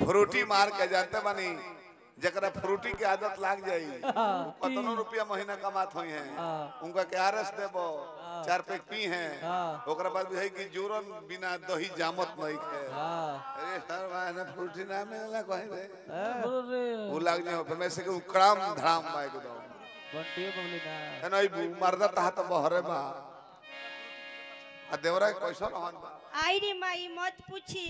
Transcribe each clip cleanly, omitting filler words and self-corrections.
फ्रूटी मार के जानते बानी जरा फ्रूटी की आदत लाग जाई कतनो रुपया महीना कमात हुई है उनका के आरस देबो 4 पैक पी है ओकरा बाद भी है कि जोरन बिना दही जामत नहीं खे अरे सर माने फ्रूटी ना मिलला कहीं रे वो लाग जाओ फिर मैं से उकड़ाम धड़ाम बाय को दो बंटियो बबली ना नहीं बू मर्दा ता तो बहरे बा आ देवरा कैसा रहन बा आई रे माई मत पूछी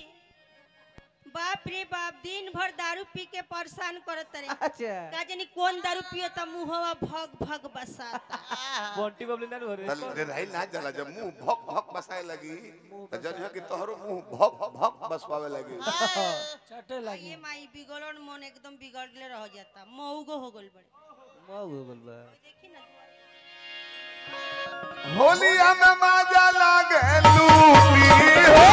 बाप रे बाप दिन भर दारू पी के परेशान करत रे अच्छा का जानी कौन दारू पियो त मुंहवा भग भग बसाता बंटी बबली ना रे तले रही ना जला जब मुंह भक भक बसाए लगी तो जन है कि तोहरो मुंह भक भक बसवावे लगी चटे लगी ये माई बिगड़न मन एकदम बिगड़ले रह जाता मऊगो हो गल बड़े मऊ हो गल बा देखी ना होलिया में मजा लागे लूटी हो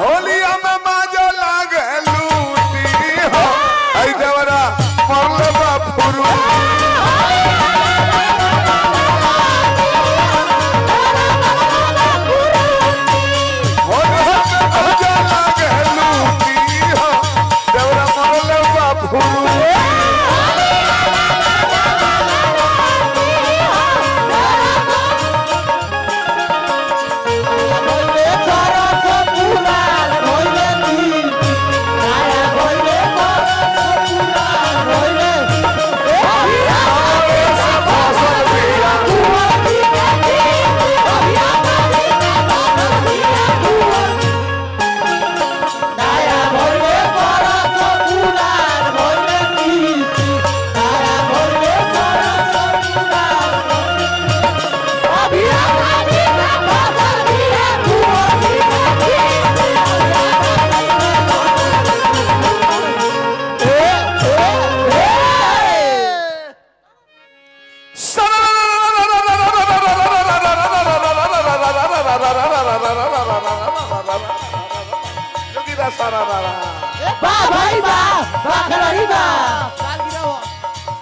होलिया में मजा लागे लूटी हो आई देवरा मरलबा फुरू होलिया में मजा लागे लूटी हो देवरा मरलबा फुरू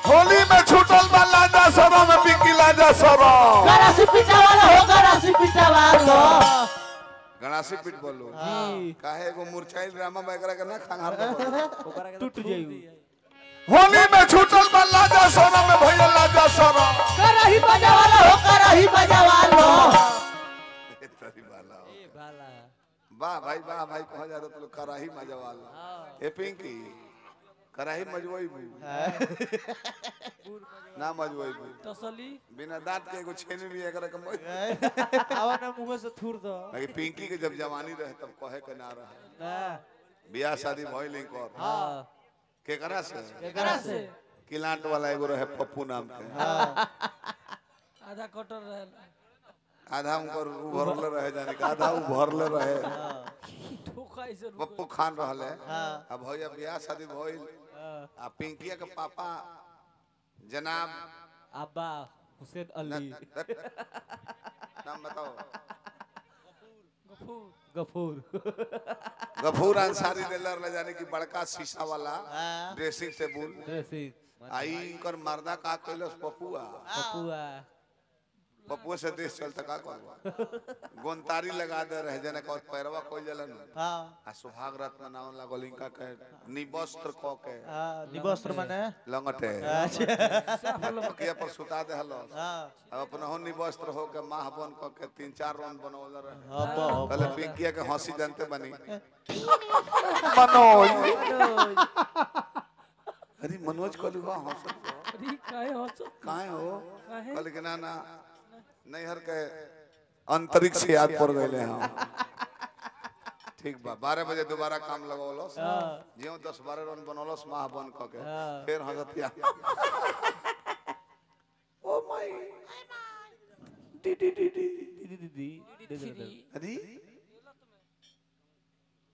होली में छूटल बा लाजा सरो में पिंकी लाजा सरो गणासी पीटा वाला हो गणासी पीटा वाला गणासी पीट बोलो काहे एगो मुरछाइल ड्रामा में एकरा के ना खंगार दे टूट जाई होली में छूटल बा लाजा सरो में भैया लाजा सरो करही बजा वाला हो करही बजा वाला तरी वाला ए भाला वाह भाई कहा जा तो कराही मजवाला ए पिंकी कराही मजवई ना मजवई तसली बिना दांत के एगो छेनी भी एकरा के आवा ना मुंह से थूर दो लेकिन पिंकी के जब जवानी रहे तब कहे के ना रहे ना बियाह शादी भइल कर हां केकरा से केकरा से किलांट वाला एगो रहे पप्पू नाम के आधा कटर रहला आधा उनकर उभरले रहे जाने का आधा उभरले रहे ठोका ऐसे पप्पू खान रहले अब भैया बियाह शादी भइल आ पिंकिया के पापा जनाब अब्बा हुसैन अली नाम बताओ गफूर गफूर अंसारी डीलर ले जाने की बड़का शीशा वाला ड्रेसिंग टेबल ड्रेसिंग आई कर मर्दा का कैलस पपुआ पपुआ पपुआ से देश चलता का करवा गोंतारी लगा दे रहे जने का पैरवा कोई जलन हां आ सुहाग रत्न नाम लागल इनका के निवस्त्र क के निवस्त्र माने लंगटे अच्छा किया पर सुता दे हलो हां अब अपना हो निवस्त्र हो के माह बन क के 3-4 राउंड बनवल रहे हां पहले पिंकिया के हंसी जानते बनी मनोज अरे मनोज कहलू हां हंस अरे काहे हंसो काहे हो कहल के ना ना नैहर के अंतरिक्ष से याद पड़ गए हम ठीक बा 12 बजे दोबारा काम लगौलस जियो 10-12 रन बनौलस माह बन क के फिर हंसतिया ओ माय डी अरे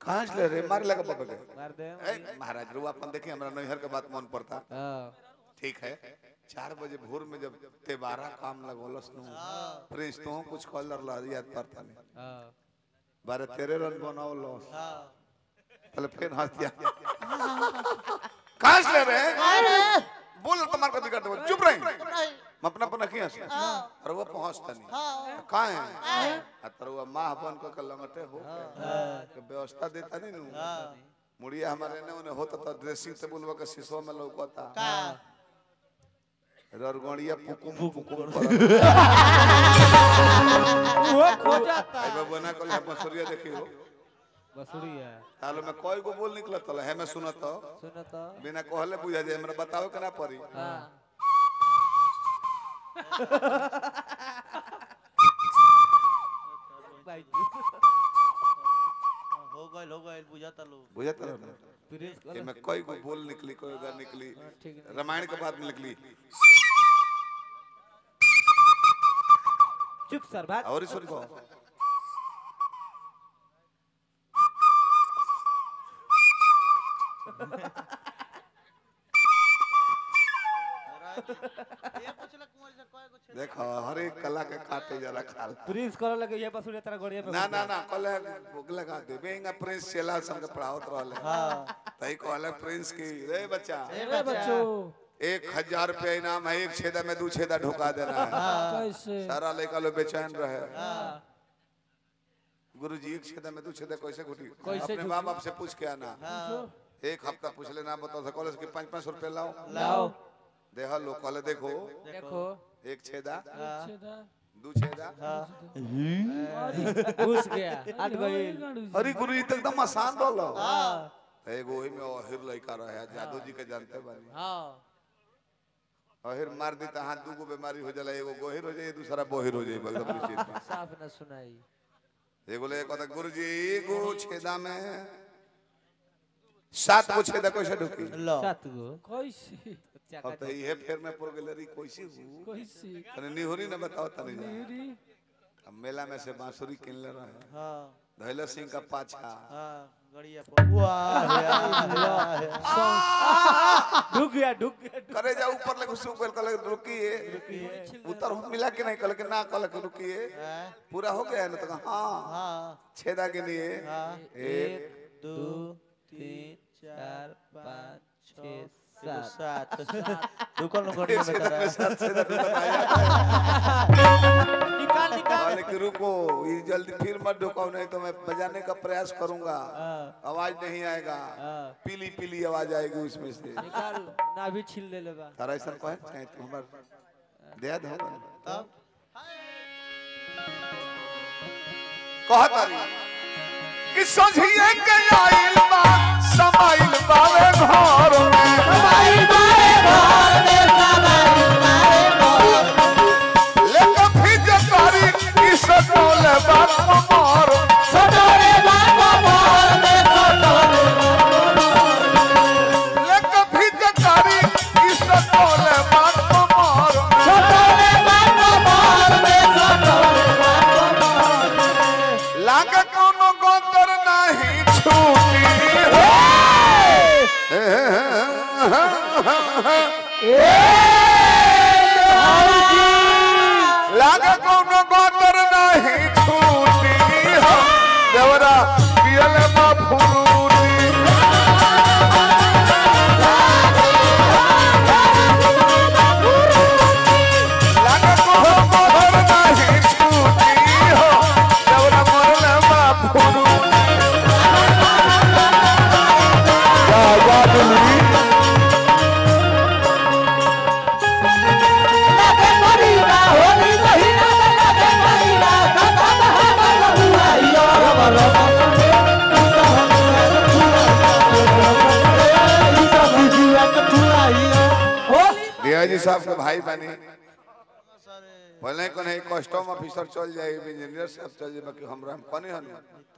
कहां से रे मार लगा बाबा के मार दे महाराज रो अपन देखिए हमरा नैहर के बात मन पड़ता ठीक है 4 बजे भोर में जब तेबारा काम लगौलस नु प्रिंस तो कुछ कॉलर ला याद पड़ता नहीं 12-13 रन बनावलो पहले फिर हंस दिया कहां से रे बोल तुम्हार का बिगड़ दे चुप रही नहीं मैं अपना अपना किया से हाँ और वो पहुंचता नहीं हाँ कहाँ है अतर वो माँ बन को कलंगटे हो के व्यवस्था देता नहीं नू मुड़िया हमारे ने उन्हें होता था ड्रेसिंग टेबल वगैरह शीशो में लौकता का ररगणिया पुकुम पुकुम वो खो जाता आई बाबू ना कल हम सूर्य देखी हो बसुरिया तालो में कोई को बोल निकला तले है मैं सुना तो सुनो तो बिना कहले बुझा जाए हमरा बताओ के ना पड़ी हां भाई हो गइल बुझाता लो बुझाता ना प्रिंस ये मैं कोई को बोल निकली कोई अगर निकली ठीक है रामायण के बाद में निकली चुप सर बात और सुन को ये पूछला कुंवर से कय गो देखो हर एक कला के काटे जरा खाल प्रिंस करे लगे ये बसुरिया तेरा गड़िया पे ना ना ना कल भूख लगा दे बेंगा प्रिंस चला संग पढ़ावत रहले हां तई कहले प्रिंस की रे बच्चा ए बच्चों 1000 रुपया इनाम है एक छेदा में 2 छेदा ढुका देना है कैसे सारा लड़का लोग बेचैन रहे हां गुरुजी एक छेदा में 2 छेदा कैसे घुटी कैसे अपने माँ बाप से पूछ के आना पूछो एक हफ्ता पूछ लेना बताओ से कॉलेज के 5-5 रुपए लाओ लाओ देहा लो कॉलेज देखो देखो एक छेदा छेदा 2 छेदा घुस गया हट गई अरे गुरुजी तो एकदम आसान बोलो हां एगो ओही में ओहिर लड़का रहे जादू जी के जानते बानी हां ओहिर मार दी त हाथ दूगो बीमारी हो जाला एगो गोहिर हो जाए दूसरा बोहिर हो जाए एकदम निश्चित बात साफ न सुनाई एगो ले कहता गुरुजी एगो छेदा में 7 गो छेदा कैसे ढुकी लो 7 गो कैसे अब तो ये फेर में पड़ गेल री कैसे कैसे तने निहुरी न बताओ तने जा मेरी अब मेला में से बांसुरी किन ले रहे हां धैला सिंह का पाछा हां गड़िया पर वाह ढुक गया करे जा ऊपर ले घुस गेल कल रुकिए उतर मिला के नहीं कल के ना कल के रुकिए पूरा हो गया ना तो हां हां छेदा के लिए हां 1 2 3 4 5 6 7 दुकान गड़िया में तारा छेदा ढुका निकाल निकाल लेकिन रुको ये जल्दी फिर मत ढुकाओ नहीं तो मैं बजाने का प्रयास करूंगा आवाज नहीं आएगा पीली पीली आवाज आएगी उसमें से निकाल ना भी छील ले लेबा तारा ऐसा कहे चाहे तू हमर दे दे तब कह तारी कि सोझिए के आइल बा समाइल बावे घर में समाइल बारे घर में समाइल बारे घर लेके फिज तारी इस टोले बात मार सटोरे बाबा मोर में सटोरे लेके फिज तारी इस टोले बात मार सटोरे बाबा मोर में सटोरे बाबा लागे कोनो गोतर नहीं छूटी लागे कोनो गोतर नहीं छूटी देवरा पियल मा फुरूटी लागे कोनो गोतर नहीं छूटी देवरा मरले मा फुरूटी लगे मरीना होली महीना लगे मरीना सदा बहाना हुआइयो रबर दिया जी साहब के भाई बने बोले को नहीं कस्टम ऑफिसर चल जाए इंजीनियर साहब चल जाए बाकी हमरा हम कने हन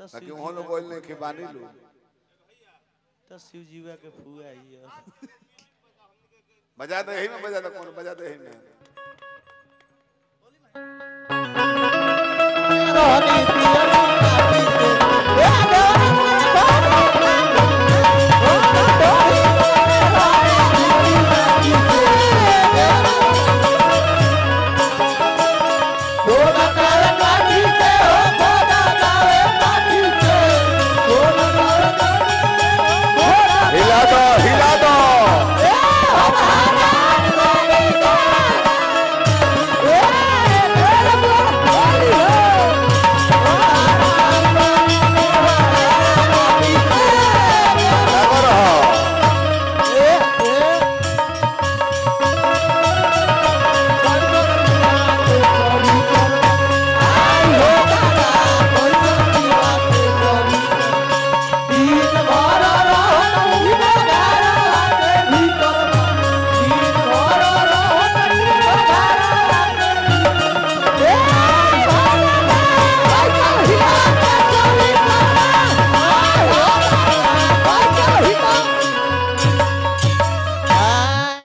बाकी वहां लोग बोल नहीं कि बानी लो तो शिव जीवा के फुआइयो बजा दे यही में बजा दे कौन बजा दे यही में रोनी पिया दो नकार काटी से